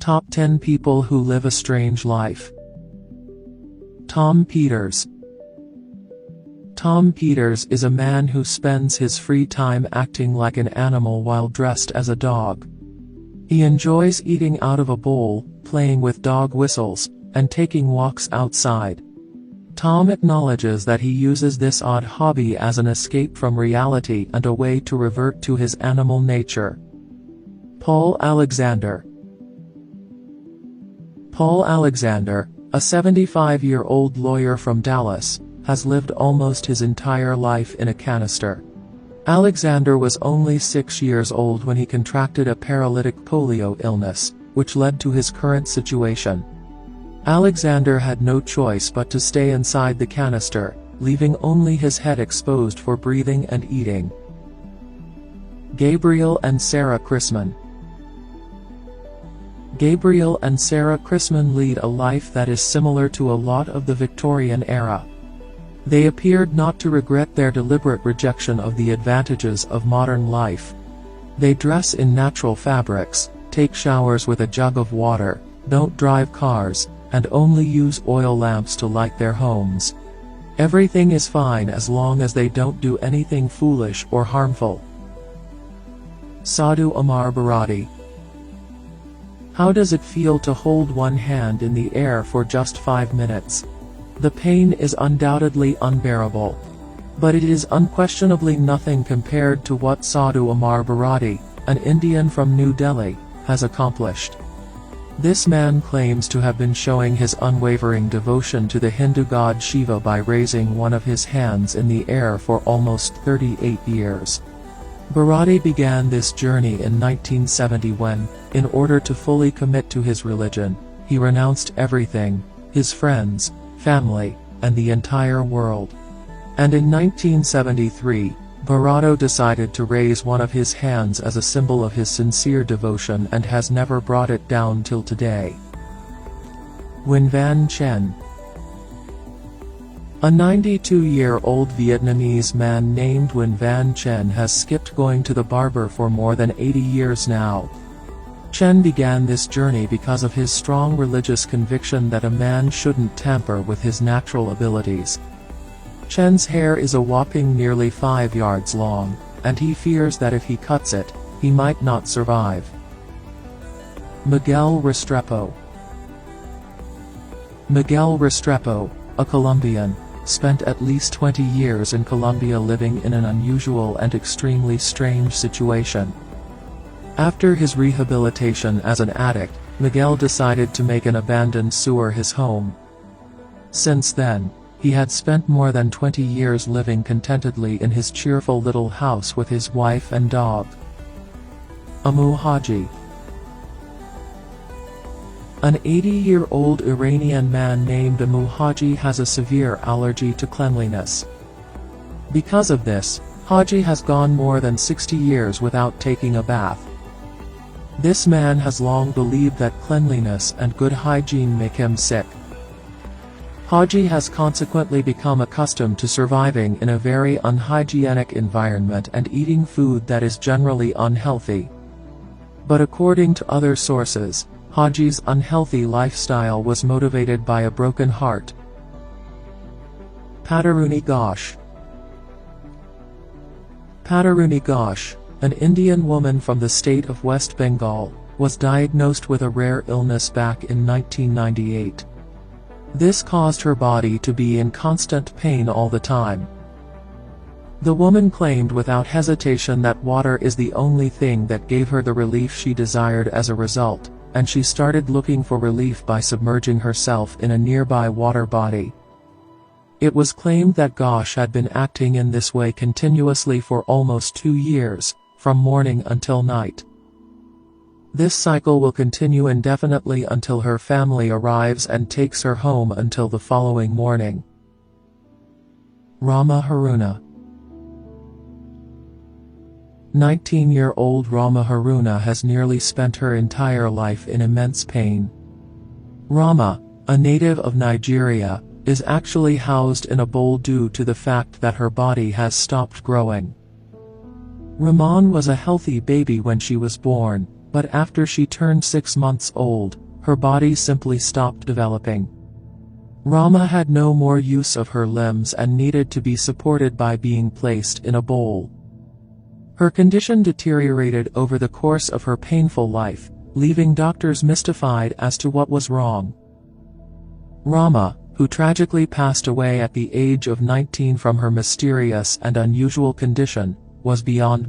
Top 10 People Who Live a Strange Life. Tom Peters. Tom Peters is a man who spends his free time acting like an animal while dressed as a dog. He enjoys eating out of a bowl, playing with dog whistles, and taking walks outside. Tom acknowledges that he uses this odd hobby as an escape from reality and a way to revert to his animal nature. Paul Alexander. Paul Alexander, a 75-year-old lawyer from Dallas, has lived almost his entire life in a canister. Alexander was only 6 years old when he contracted a paralytic polio illness, which led to his current situation. Alexander had no choice but to stay inside the canister, leaving only his head exposed for breathing and eating. Gabriel and Sarah Chrisman. Gabriel and Sarah Chrisman lead a life that is similar to a lot of the Victorian era. They appeared not to regret their deliberate rejection of the advantages of modern life. They dress in natural fabrics, take showers with a jug of water, don't drive cars, and only use oil lamps to light their homes. Everything is fine as long as they don't do anything foolish or harmful. Sadhu Amar Bharati. How does it feel to hold one hand in the air for just 5 minutes? The pain is undoubtedly unbearable. But it is unquestionably nothing compared to what Sadhu Amar Bharati, an Indian from New Delhi, has accomplished. This man claims to have been showing his unwavering devotion to the Hindu god Shiva by raising one of his hands in the air for almost 38 years. Bharati began this journey in 1970 when, in order to fully commit to his religion, he renounced everything, his friends, family, and the entire world. And in 1973, Bharati decided to raise one of his hands as a symbol of his sincere devotion and has never brought it down till today. Nguyen Van Chen. A 92-year-old Vietnamese man named Nguyen Van Chen has skipped going to the barber for more than 80 years now. Chen began this journey because of his strong religious conviction that a man shouldn't tamper with his natural abilities. Chen's hair is a whopping nearly 5 yards long, and he fears that if he cuts it, he might not survive. Miguel Restrepo. Miguel Restrepo, a Colombian, spent at least 20 years in Colombia living in an unusual and extremely strange situation. After his rehabilitation as an addict, Miguel decided to make an abandoned sewer his home. Since then, he had spent more than 20 years living contentedly in his cheerful little house with his wife and dog. Amu Haji. An 80-year-old Iranian man named Amu Haji has a severe allergy to cleanliness. Because of this, Haji has gone more than 60 years without taking a bath. This man has long believed that cleanliness and good hygiene make him sick. Haji has consequently become accustomed to surviving in a very unhygienic environment and eating food that is generally unhealthy. But according to other sources, Haji's unhealthy lifestyle was motivated by a broken heart. Pataruni Ghosh. Pataruni Ghosh, an Indian woman from the state of West Bengal, was diagnosed with a rare illness back in 1998. This caused her body to be in constant pain all the time. The woman claimed without hesitation that water is the only thing that gave her the relief she desired as a result, and she started looking for relief by submerging herself in a nearby water body. It was claimed that Ghosh had been acting in this way continuously for almost 2 years, from morning until night. This cycle will continue indefinitely until her family arrives and takes her home until the following morning. Rama Haruna. 19-year-old Rama Haruna has nearly spent her entire life in immense pain. Rama, a native of Nigeria, is actually housed in a bowl due to the fact that her body has stopped growing. Rahman was a healthy baby when she was born, But after she turned 6 months old, her body simply stopped developing. Rama had no more use of her limbs and needed to be supported by being placed in a bowl. Her condition deteriorated over the course of her painful life, leaving doctors mystified as to what was wrong. Rama, who tragically passed away at the age of 19 from her mysterious and unusual condition, was beyond